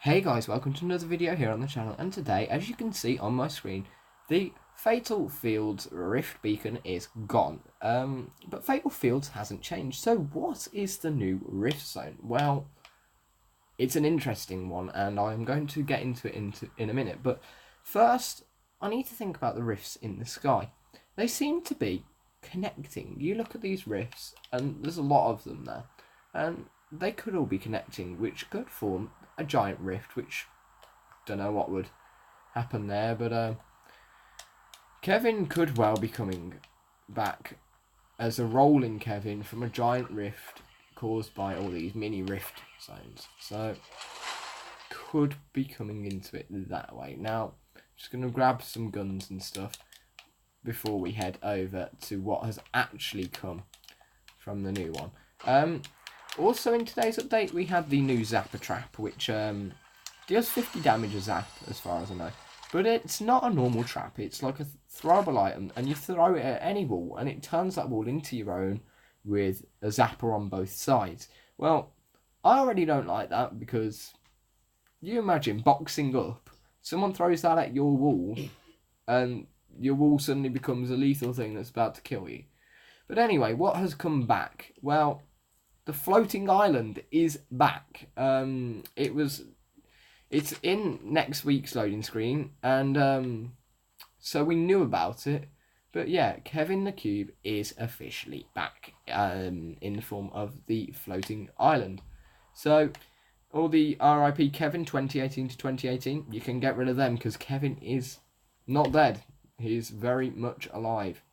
Hey guys, welcome to another video here on the channel, and today, as you can see on my screen, the Fatal Fields Rift Beacon is gone. But Fatal Fields hasn't changed, so what is the new Rift Zone? Well, it's an interesting one, and I'm going to get into it in a minute, but first, I need to think about the rifts in the sky. They seem to be connecting. You look at these rifts, and there's a lot of them there, and they could all be connecting, which could form a giant rift, which don't know what would happen there, but Kevin could well be coming back as a rolling Kevin from a giant rift caused by all these mini rift zones. So could be coming into it that way. Now, just gonna grab some guns and stuff before we head over to what has actually come from the new one. Also in today's update we have the new Zapper Trap, which deals 50 damage a zap as far as I know. But it's not a normal trap, it's like a throwable item, and you throw it at any wall and it turns that wall into your own with a zapper on both sides. Well, I already don't like that, because you imagine boxing up, someone throws that at your wall and your wall suddenly becomes a lethal thing that's about to kill you. But anyway, what has come back? Well, the floating island is back. It's in next week's loading screen, and so we knew about it. But yeah, Kevin the Cube is officially back in the form of the floating island. So all the RIP Kevin 2018 to 2018, you can get rid of them because Kevin is not dead. He's very much alive.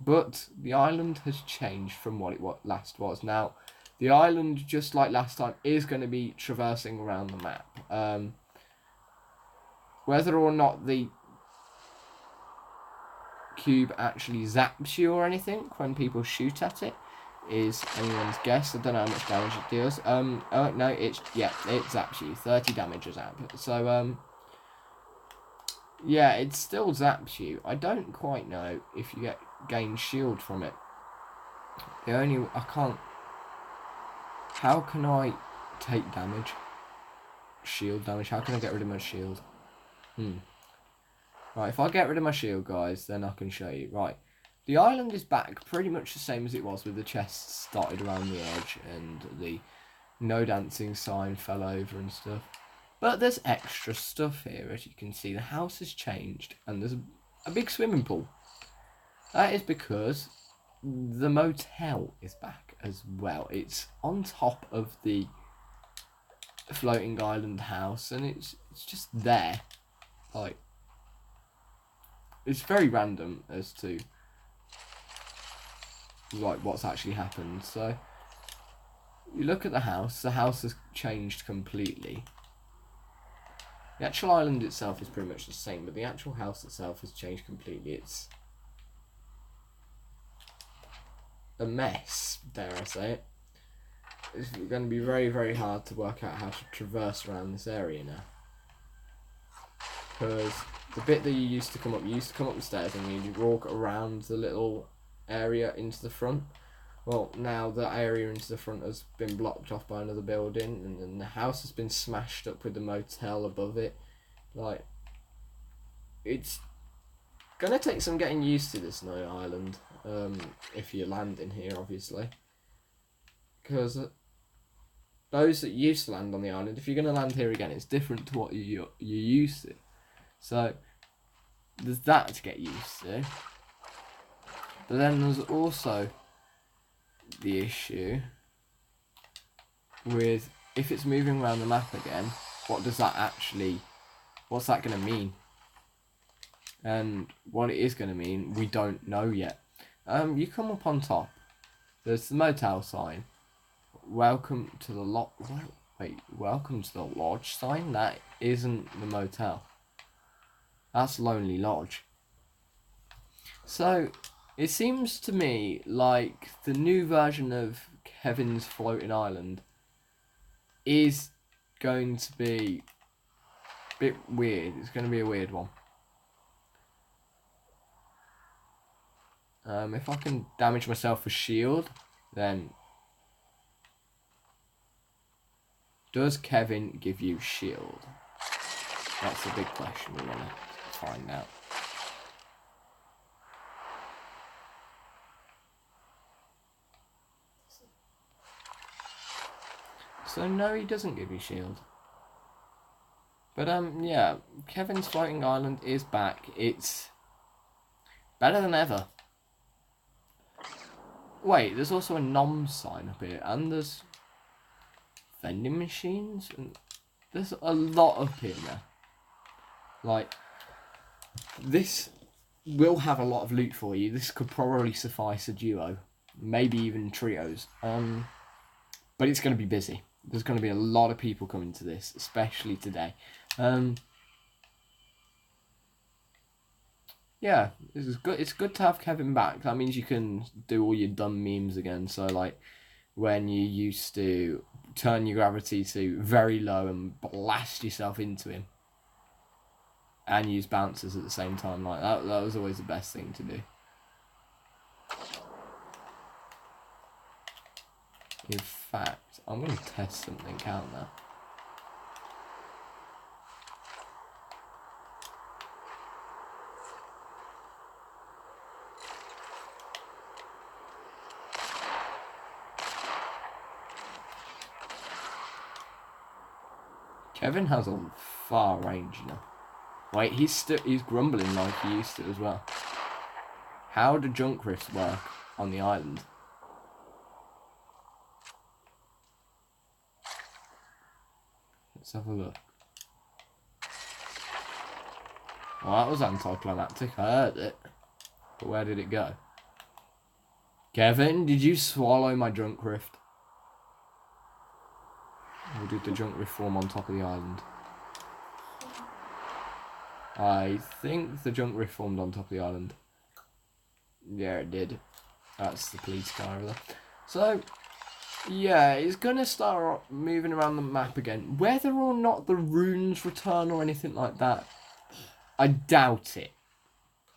But the island has changed from what it last was. Now, the island, just like last time, is going to be traversing around the map. Whether or not the cube actually zaps you or anything when people shoot at it is anyone's guess. I don't know how much damage it deals. Oh no, it zaps you. 30 damage a zap. So yeah, it still zaps you. I don't quite know if you gain shield from it. I can't. How can I take damage? Shield damage. How can I get rid of my shield? Right, if I get rid of my shield, guys, then I can show you. Right, the island is back pretty much the same as it was, with the chests dotted around the edge and the no dancing sign fell over and stuff. But there's extra stuff here, as you can see. The house has changed, and there's a big swimming pool. That is because the motel is back as well. It's on top of the floating island house, and it's just there. Like, it's very random as to like what's actually happened. So you look at the house has changed completely. The actual island itself is pretty much the same, but the actual house itself has changed completely. It's a mess, dare I say it. It's going to be very, very hard to work out how to traverse around this area now. Because the bit that you used to come up the stairs and you'd walk around the little area into the front. Well, now the area into the front has been blocked off by another building, and then the house has been smashed up with the motel above it. Like, it's gonna take some getting used to this new island, if you land in here, obviously. Because those that used to land on the island, if you're gonna land here again, it's different to what you're used to. So there's that to get used to. But then there's also the issue with, if it's moving around the map again, what's that going to mean? And what it is going to mean, we don't know yet. You come up on top, there's the motel sign. Welcome to the welcome to the lodge sign? That isn't the motel. That's Lonely Lodge. So it seems to me like the new version of Kevin's Floating Island is going to be a bit weird. It's going to be a weird one. If I can damage myself with shield, then Does Kevin give you shield? That's the big question we want to find out. So no, he doesn't give you shield. But yeah, Kevin's Floating Island is back. It's better than ever. Wait, there's also a nom sign up here, and there's vending machines, and there's a lot up here now. Like, this will have a lot of loot for you. This could probably suffice a duo, maybe even trios. But it's going to be busy. There's going to be a lot of people coming to this, especially today. Yeah, it's good. It's good to have Kevin back. That means you can do all your dumb memes again. So like, when you used to turn your gravity to very low and blast yourself into him, and use bouncers at the same time, like that was always the best thing to do. In fact, I'm going to test something out now. Kevin has a far range now. Wait, he's grumbling like he used to as well. How do junk rifts work on the island? Let's have a look. Well, that was anticlimactic. I heard it. But where did it go? Kevin, did you swallow my junk rift? Or did the junk rift form on top of the island? I think the junk rift formed on top of the island. Yeah, it did. That's the police car over there. So, yeah, it's going to start moving around the map again. Whether or not the runes return or anything like that, I doubt it.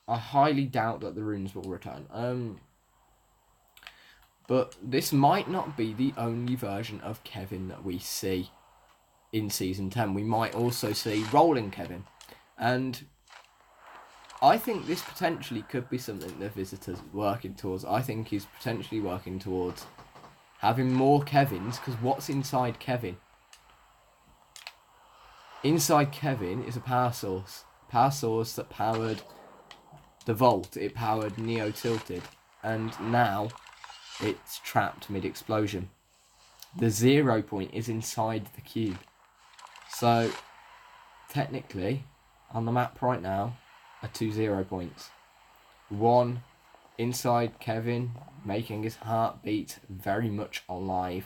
I highly doubt that the runes will return. But this might not be the only version of Kevin that we see in Season 10. We might also see Rolling Kevin. And I think this potentially could be something the Visitor's working towards. I think he's potentially working towards having more Kevins, because what's inside Kevin? Inside Kevin is a power source. Power source that powered the Vault. It powered Neo Tilted. And now it's trapped mid-explosion. The 0 point is inside the cube. So, technically, on the map right now, are 2 0 points. One inside Kevin, making his heart beat very much alive.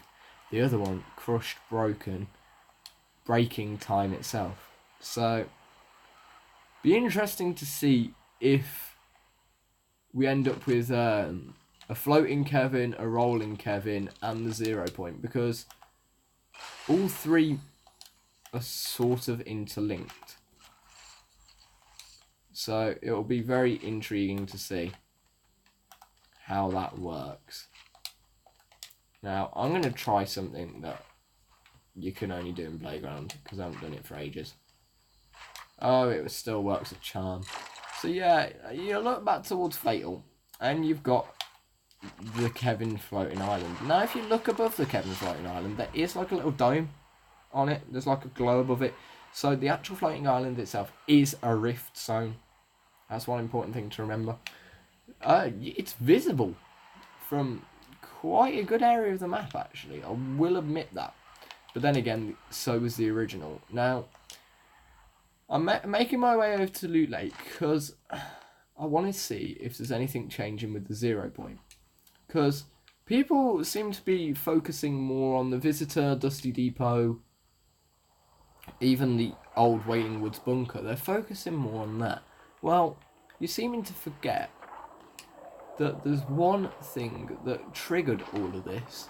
The other one, crushed, broken, breaking time itself. So, be interesting to see if we end up with a floating Kevin, a rolling Kevin, and the 0 point, because all three are sort of interlinked. So it'll be very intriguing to see how that works. Now, I'm going to try something that you can only do in Playground, because I haven't done it for ages. Oh, it still works a charm. So yeah, you look back towards Fatal, and you've got the Kevin Floating Island. Now, if you look above the Kevin Floating Island, there is like a little dome on it. There's like a glow above it. So the actual Floating Island itself is a rift zone. That's one important thing to remember. It's visible from quite a good area of the map, actually. I will admit that. But then again, so was the original. Now, I'm making my way over to Loot Lake because I want to see if there's anything changing with the 0 point. Because people seem to be focusing more on the Visitor, Dusty Depot, even the old Wailing Woods bunker. They're focusing more on that. Well, you're seeming to forget that there's one thing that triggered all of this,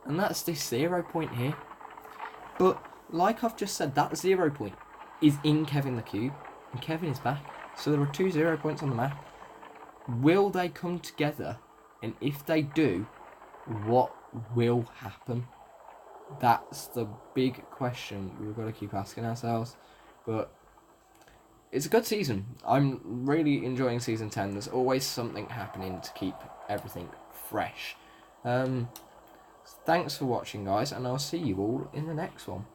and that's this 0 point here. But, like I've just said, that 0 point is in Kevin the Cube, and Kevin is back. So there are 2 0 points on the map. Will they come together? And if they do, what will happen? That's the big question we've got to keep asking ourselves. But it's a good season. I'm really enjoying season 10. There's always something happening to keep everything fresh. Thanks for watching, guys, and I'll see you all in the next one.